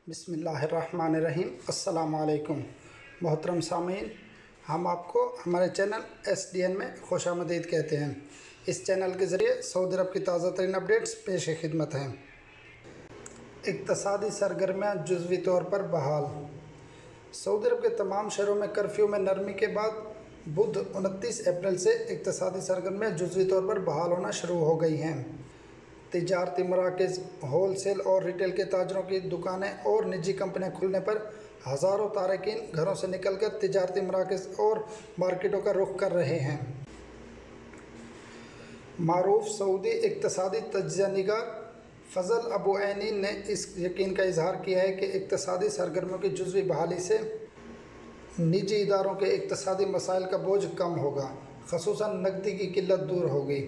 बिस्मिल्लाहिर्रहमानिर्रहीम। अस्सलाम वालेकुम मोहतरम सामीन, हम आपको हमारे चैनल SDN में खुशामदीद कहते हैं। इस चैनल के ज़रिए सऊदी अरब की ताज़ा तरीन अपडेट्स पेश खिदमत हैं। इक़्तिसादी सरगर्मियाँ जुज़वी तौर पर बहाल। सऊदी अरब के तमाम शहरों में कर्फ्यू में नरमी के बाद बुध 29 अप्रैल से इक़्तिसादी सरगर्मियाँ जुज़वी तौर पर बहाल होना शुरू हो गई हैं। तिजारती मराकज़, होल सेल और रिटेल के ताजरों की दुकानें और निजी कंपनियां खुलने पर हज़ारों तारकीन घरों से निकलकर तिजारती मराकज़ और मार्केटों का रुख कर रहे हैं। मारूफ सऊदी इक़्तिसादी तज्ज़िया निगार फ़ज़ल अबू ऐनी ने इस यकीन का इजहार किया है कि इक़्तिसादी सरगर्मियों की जुज़वी बहाली से निजी इदारों के इक़्तिसादी मसाइल का बोझ कम होगा, ख़ुसूसन नकदी की किल्लत दूर होगी।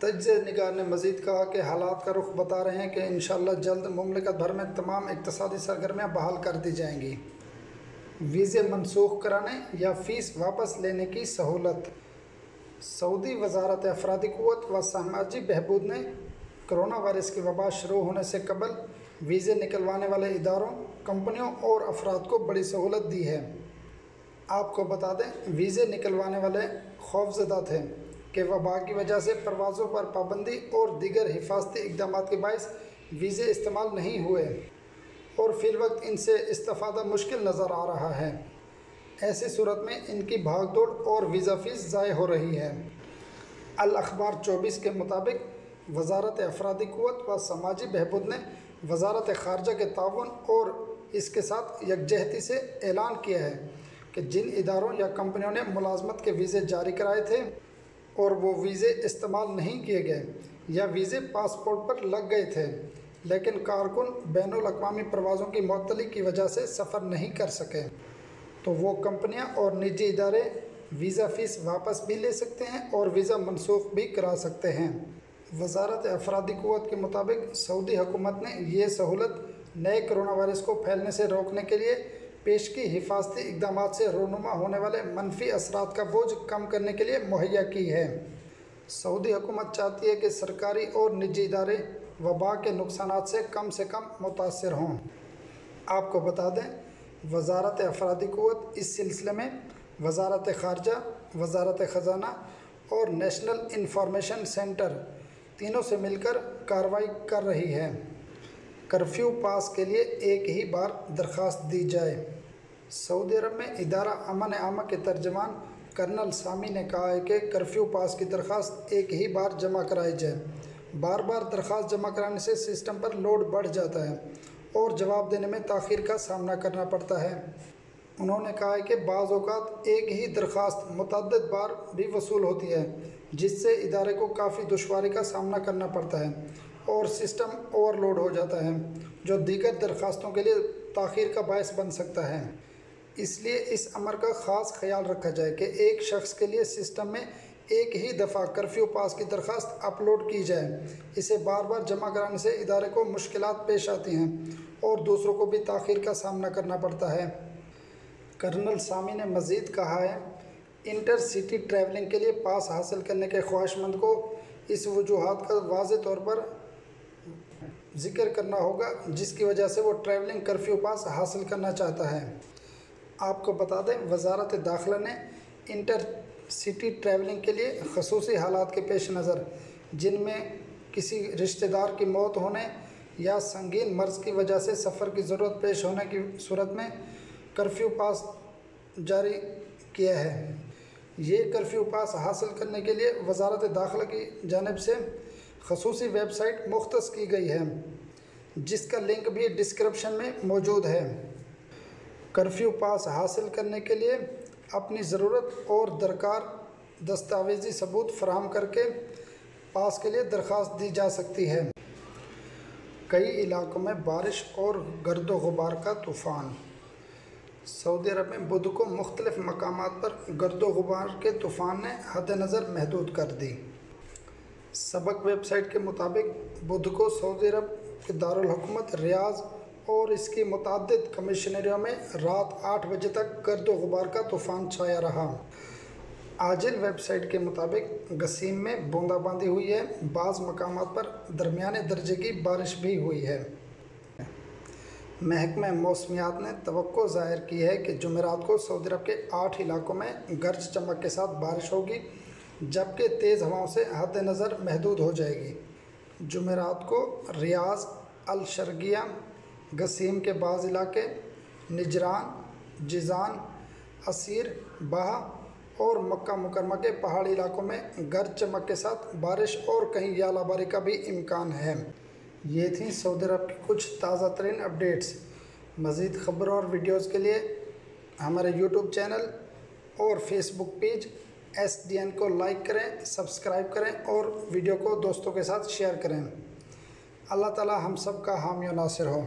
तज्ज़िया निगार ने मज़ीद कहा कि हालात का रुख बता रहे हैं कि इंशाअल्लाह जल्द मुमलिकत भर में तमाम इक़्तिसादी सरगर्मियाँ बहाल कर दी जाएंगी। वीज़े मनसूख कराने या फ़ीस वापस लेने की सहूलत। सऊदी वज़ारत अफ़रादी क़ुव्वत व समाजी बहबूद ने कोरोना वायरस की वबा शुरू होने से कबल वीज़े निकलवाने वाले इदारों, कंपनियों और अफराद को बड़ी सहूलत दी है। आपको बता दें, वीज़े निकलवाने वाले खौफज़दा थे कि वबा की वजह से परवाज़ों पर पाबंदी और दीगर हिफाजती इक़दाम के बायस वीज़े इस्तेमाल नहीं हुए और फ़िल वक्त इनसे इस्तिफ़ादा मुश्किल नज़र आ रहा है। ऐसी सूरत में इनकी भागदौड़ और वीज़ा फ़ीस ज़ाय हो रही है। अल अखबार 24 के मुताबिक वज़ारत अफ़रादी क़ुव्वत व समाजी बहबूद ने वज़ारत ख़ारजा के ताउन और इसके साथ यकजहती से ऐलान किया है कि जिन इदारों या कंपनियों ने मुलाजमत के वीज़े जारी कराए थे और वो वीज़े इस्तेमाल नहीं किए गए या वीज़े पासपोर्ट पर लग गए थे, लेकिन कारकुन बैनुल अक़वामी परवाज़ों की मुअत्तली की वजह से सफ़र नहीं कर सके, तो वो कंपनियां और निजी इदारे वीज़ा फ़ीस वापस भी ले सकते हैं और वीज़ा मनसूख भी करा सकते हैं। वज़ारत अफ़रादी क़ुव्वत के मुताबिक सऊदी हुकूमत ने ये सहूलत नए कोरोना वायरस को फैलने से रोकने के लिए पेश की हिफाजती इक़दाम से रोनुमा होने वाले मनफी असरात का बोझ कम करने के लिए मुहैया की है। सऊदी हुकूमत चाहती है कि सरकारी और निजी इदारे वबा के नुकसानात से कम मुतासर हों। आपको बता दें, वज़ारत अफ़रादी क़ुव्वत इस सिलसिले में वज़ारत ख़ारजा, वज़ारत ख़ज़ाना और नेशनल इंफॉर्मेशन सेंटर तीनों से मिलकर कार्रवाई कर रही है। कर्फ्यू पास के लिए एक ही बार दरख्वास्त दी जाए। सऊदी अरब में इदारा अमन आमा के तर्जमान कर्नल सामी ने कहा है कि कर्फ्यू पास की दरख्वास्त एक ही बार जमा कराई जाए। बार बार दरख्वास्त जमा कराने से सिस्टम पर लोड बढ़ जाता है और जवाब देने में ताख़ीर का सामना करना पड़ता है। उन्होंने कहा है कि बाज़ औक़ात एक ही दरख्वास्त मुतअद्दिद बार भी वसूल होती है, जिससे इदारे को काफ़ी दुश्वारी का सामना करना पड़ता है और सिस्टम ओवरलोड हो जाता है, जो दीगर दरख्वास्तों के लिए ताख़ीर का बायस बन सकता है। इसलिए इस अमर का ख़ास ख्याल रखा जाए कि एक शख्स के लिए सिस्टम में एक ही दफ़ा कर्फ्यू पास की दरख्वास्त अपलोड की जाए। इसे बार बार जमा कराने से इदारे को मुश्किलात पेश आती हैं और दूसरों को भी ताख़ीर का सामना करना पड़ता है। कर्नल सामी ने मज़ीद कहा है, इंटर सिटी ट्रैवलिंग के लिए पास हासिल करने के ख्वाहिशमंद को इस वजूहात का वाज़े तौर पर ज़िक्र करना होगा जिसकी वजह से वो ट्रैवलिंग कर्फ्यू पास हासिल करना चाहता है। आपको बता दें, वज़ारत दाखिला ने इंटर सिटी ट्रैवलिंग के लिए ख़ुसूसी हालात के पेश नज़र, जिनमें किसी रिश्तेदार की मौत होने या संगीन मर्ज़ की वजह से सफ़र की ज़रूरत पेश होने की सूरत में कर्फ्यू पास जारी किया है। ये कर्फ्यू पास हासिल करने के लिए वज़ारत दाखिला की जानिब से ख़ुसूसी वेबसाइट मुख्तस की गई है, जिसका लिंक भी डिस्क्रिप्शन में मौजूद है। कर्फ्यू पास हासिल करने के लिए अपनी ज़रूरत और दरकार दस्तावेज़ी सबूत फराहम करके पास के लिए दरख्वास्त दी जा सकती है। कई इलाकों में बारिश और गर्दो गुबार का तूफ़ान। सऊदी अरब में बुध को मुख्तलिफ़ मकामात पर गर्दो गुबार के तूफ़ान ने हद नज़र महदूद कर दी। सबक वेबसाइट के मुताबिक बुध को सऊदी अरब के दारुल हुकूमत रियाज़ और इसकी मुतअद्दिद कमिश्नरियों में रात 8 बजे तक गर्दो गुबार का तूफ़ान छाया रहा। आजिल वेबसाइट के मुताबिक गसीम में बूंदाबांदी हुई है। बाज़ मकामात पर दरमियाने दर्जे की बारिश भी हुई है। محکمہ موسمیات نے توقع ظاہر کی ہے کہ جمعرات کو سعودی عرب کے 8 علاقوں میں گرج چمک کے ساتھ بارش ہوگی، جبکہ تیز ہواؤں سے حد نظر محدود ہو جائے گی۔ جمعرات کو ریاض، الشرقیہ، قصیم کے بعض علاقے، نجران، جیزان، عسیر، بہا اور مکہ مکرمہ کے پہاڑی علاقوں میں گرج چمک کے ساتھ بارش اور کہیں ژالہ باری کا بھی امکان ہے۔ یہ تھیں سعودی عرب کی کچھ تازہ ترین اپڈیٹس۔ مزید خبروں اور ویڈیوز کے لیے ہمارے یوٹیوب چینل اور فیس بک پیج SDN کو لائک کریں، سبسکرائب کریں اور ویڈیو کو دوستوں کے ساتھ شیئر کریں۔ اللہ تعالی ہم سب کا حامی و ناصر ہو۔